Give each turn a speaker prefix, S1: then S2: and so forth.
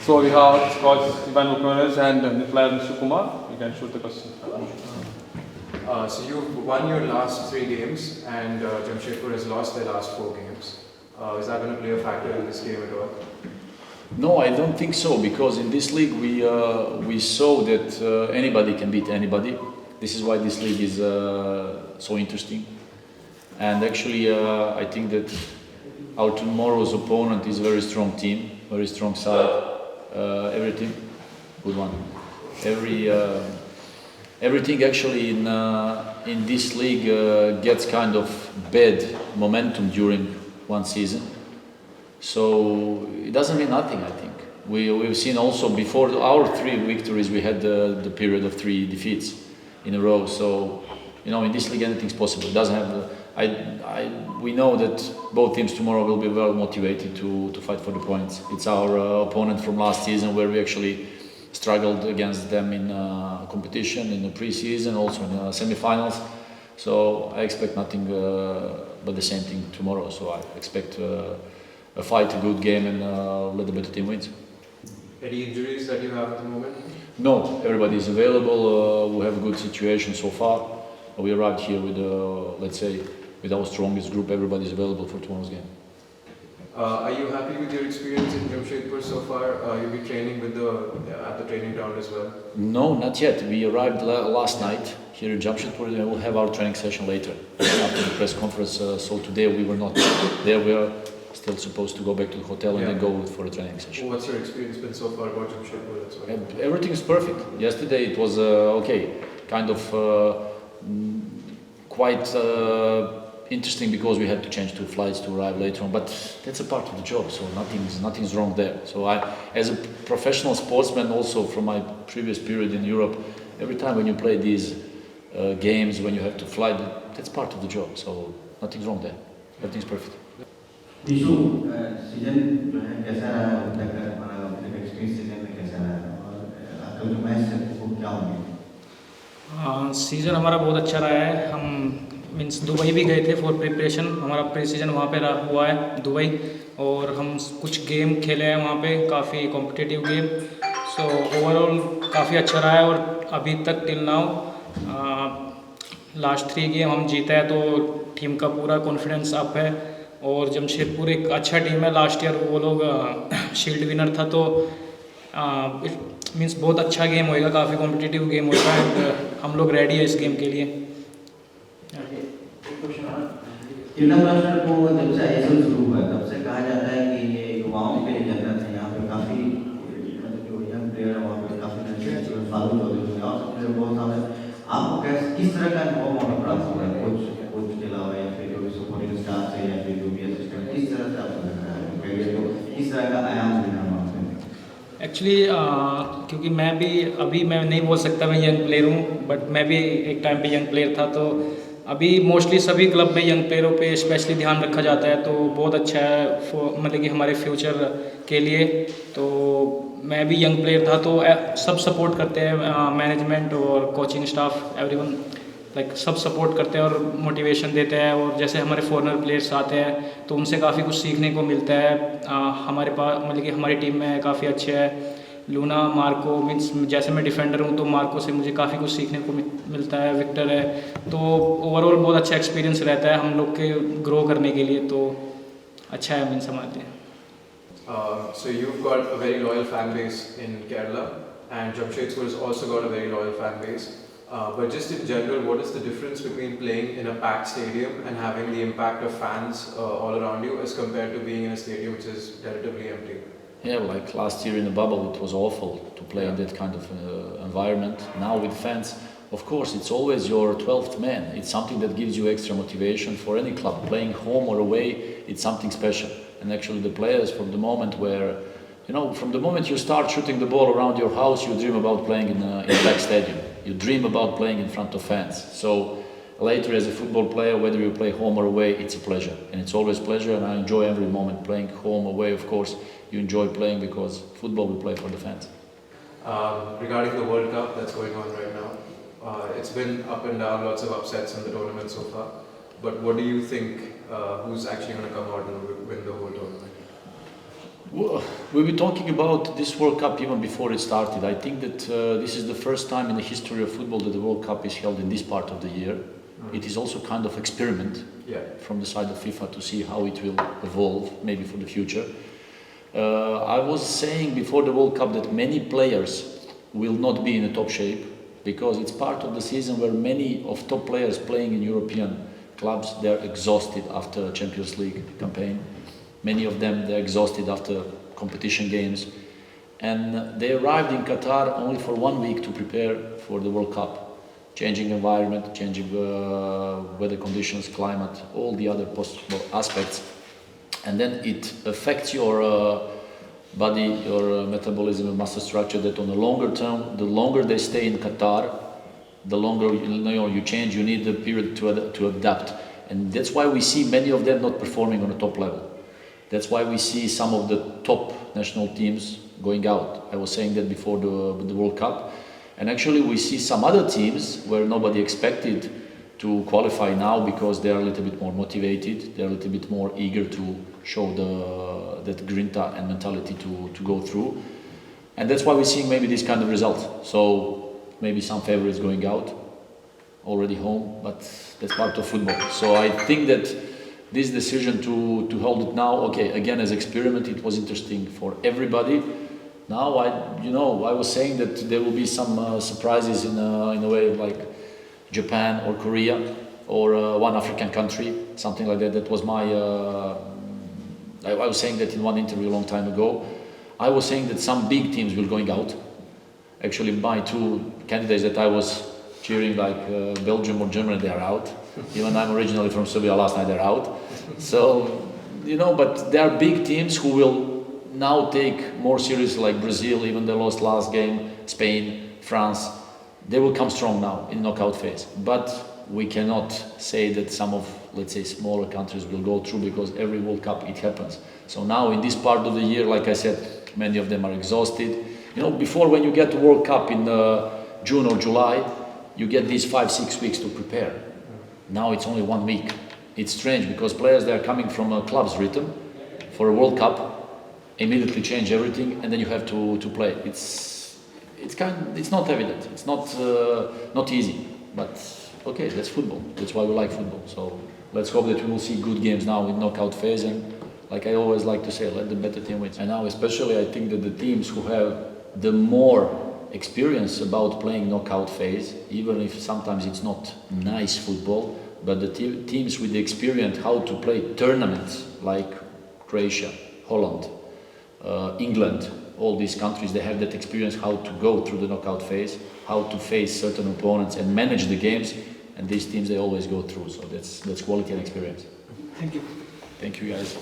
S1: So we have coach Ivan Bukones and the player Mr. Kumar. You can shoot the question.
S2: So you've won your last 3 games and Jamshedpur has lost their last 4 games. Is that going to play a factor in this game at all?
S3: No, I don't think so, because in this league we saw that anybody can beat anybody. This is why this league is so interesting. And actually, I think that our tomorrow's opponent is a very strong team, very strong side. Everything, good one. Everything actually in this league gets kind of bad momentum during one season. So it doesn't mean nothing, I think. We've seen also before our 3 victories, we had the period of 3 defeats in a row. So, you know, in this league anything's possible. It doesn't have. We know that both teams tomorrow will be well motivated to fight for the points. It's our opponent from last season where we actually struggled against them in competition, in the pre-season, also in the semi-finals. So I expect nothing but the same thing tomorrow. So I expect a fight, a good game, and let the better team wins.
S2: Any injuries that you have at the moment?
S3: No, everybody is available. We have a good situation so far. We arrived here with, let's say, with our strongest group. Everybody is available for tomorrow's game.
S2: Are you happy with your experience in Jamshedpur so far? You'll be training with at the training ground as well?
S3: No, not yet. We arrived last night here in Jamshedpur, and we'll have our training session later after the press conference. So today we were not there. We are still supposed to go back to the hotel and then go for a training session.
S2: What's your experience been so far about Jamshedpur?
S3: Everything is perfect. Yesterday it was okay, kind of quite interesting because we had to change 2 flights to arrive later on, but that's a part of the job, so nothing's wrong there. So I, as a professional sportsman, also from my previous period in Europe, every time when you play these games, when you have to fly, that's part of the job, so nothing's wrong there. Everything's perfect.
S4: Vishu season जो है कैसा रहा है अब तक हमारा experience season में कैसा रहा है और आपका जो मैच है वो क्या होंगे?
S5: सीज़न हमारा बहुत अच्छा रहा है. हम मीन्स दुबई भी गए थे फॉर प्रिपरेशन. हमारा प्री सीजन वहाँ पे हुआ है दुबई, और हम कुछ गेम खेले हैं वहाँ पे, काफ़ी कॉम्पिटिटिव गेम. सो ओवरऑल काफ़ी अच्छा रहा है. और अभी तक टिल नाउ लास्ट 3 गेम हम जीता है, तो टीम का पूरा कॉन्फिडेंस अप है. और जमशेदपुर एक अच्छा टीम है. लास्ट ईयर वो लोग शील्ड विनर था, तो मीन्स बहुत अच्छा गेम होएगा, काफ़ी कॉम्पिटिटिव गेम होगा. एंड हम लोग रेडी है इस गेम के लिए.
S4: इंटरनेशनल को जब से आईएसएल शुरू हुआ तब से कहा जाता है कि ये युवाओं के लिए जन्नत है. यहाँ पे काफ़ी मतलब जो यंग प्लेयर है वहाँ पे काफ़ी नए फालू चौधरी और सबसे बहुत सारे. आपको किस तरह का अनुभव वहाँ प्राप्त हुआ है कोच के अलावा, या फिर जो सपोर्टिंग स्टाफ है, या फिर जो भी असिस्टेंट, किस तरह से आपको लग रहा है कैरियर को, किस तरह का आयाम मिला वहाँ पे?
S5: एक्चुअली क्योंकि मैं नहीं बोल सकता मैं यंग प्लेयर हूँ, बट मैं भी एक टाइम पे यंग प्लेयर था. तो अभी मोस्टली सभी क्लब में यंग प्लेयरों पे स्पेशली ध्यान रखा जाता है, तो बहुत अच्छा है मतलब कि हमारे फ्यूचर के लिए. तो मैं भी यंग प्लेयर था, तो सब सपोर्ट करते हैं, मैनेजमेंट और कोचिंग स्टाफ, एवरीवन लाइक सब सपोर्ट करते हैं और मोटिवेशन देते हैं. और जैसे हमारे फॉरेनर प्लेयर्स आते हैं तो उनसे काफ़ी कुछ सीखने को मिलता है. हमारे पास मतलब कि हमारी टीम में काफ़ी अच्छे है लूना, मार्को, मीन्स जैसे मैं डिफेंडर हूँ तो मार्को से मुझे काफ़ी कुछ सीखने को मिलता है. विक्टर है, तो ओवरऑल बहुत अच्छा एक्सपीरियंस रहता है हम लोग के ग्रो करने के लिए. तो अच्छा है मीन्स हमारे लिए.
S2: So you've got a very loyal fan base in Kerala, and Jamshedpur has also got a very loyal fan base. But just in general, what is the difference between playing in a packed stadium and having the impact of fans all around you as compared to being in a stadium which is relatively empty?
S3: Yeah, like last year in the bubble, it was awful to play in that kind of environment. Now with fans, of course, it's always your 12th man. It's something that gives you extra motivation for any club. Playing home or away, it's something special. And actually the players, from the moment from the moment you start shooting the ball around your house, you dream about playing in a packed stadium. You dream about playing in front of fans. So later as a football player, whether you play home or away, it's a pleasure. And it's always pleasure, and I enjoy every moment playing home, away, of course. You enjoy playing because football we play for the fans.
S2: Regarding the World Cup that's going on right now, it's been up and down, lots of upsets in the tournament so far. But what do you think, who's actually going to come out and win the whole tournament?
S3: We've been talking about this World Cup even before it started. I think that this is the first time in the history of football that the World Cup is held in this part of the year. It is also kind of experiment from the side of FIFA to see how it will evolve, maybe for the future. I was saying before the World Cup that many players will not be in a top shape because it's part of the season where many of top players playing in European clubs, they're exhausted after Champions League campaign. Many of them, they're exhausted after competition games. And they arrived in Qatar only for 1 week to prepare for the World Cup. Changing environment, changing weather conditions, climate, all the other possible aspects. And then it affects your body, your metabolism and muscle structure that on the longer term, the longer they stay in Qatar, the longer you change, you need a period to adapt. And that's why we see many of them not performing on a top level. That's why we see some of the top national teams going out. I was saying that before the World Cup. And actually we see some other teams where nobody expected to qualify now because they are a little bit more motivated, they're a little bit more eager to show that grinta and mentality to go through. And that's why we're seeing maybe this kind of result. So maybe some favorites going out, already home, but that's part of football. So I think that this decision to hold it now, okay, again as experiment, it was interesting for everybody. Now I was saying that there will be some surprises in a way like Japan or Korea or one African country, something like that. That was my. I was saying that in one interview a long time ago. I was saying that some big teams will going out. Actually, my two candidates that I was cheering, like Belgium or Germany, they are out. Even I'm originally from Serbia. Last night they're out. So but there are big teams who will now take more seriously, like Brazil, even they lost last game, Spain, France, they will come strong now in knockout phase. But we cannot say that some of, let's say, smaller countries will go through because every World Cup it happens. So now in this part of the year, like I said, many of them are exhausted. Before when you get to World Cup in June or July, you get these 5-6 weeks to prepare. Now it's only 1 week. It's strange because players, they are coming from a club's rhythm for a World Cup, immediately change everything, and then you have to play. It's not evident. It's not easy. But okay, that's football. That's why we like football. So let's hope that we will see good games now in knockout phase. And like I always like to say, let the better team win. And now, especially, I think that the teams who have the more experience about playing knockout phase, even if sometimes it's not nice football, but the teams with the experience how to play tournaments like Croatia, Holland, England, all these countries, they have that experience how to go through the knockout phase, how to face certain opponents and manage the games, and these teams, they always go through. So that's quality and experience.
S5: Thank you.
S3: Thank you guys.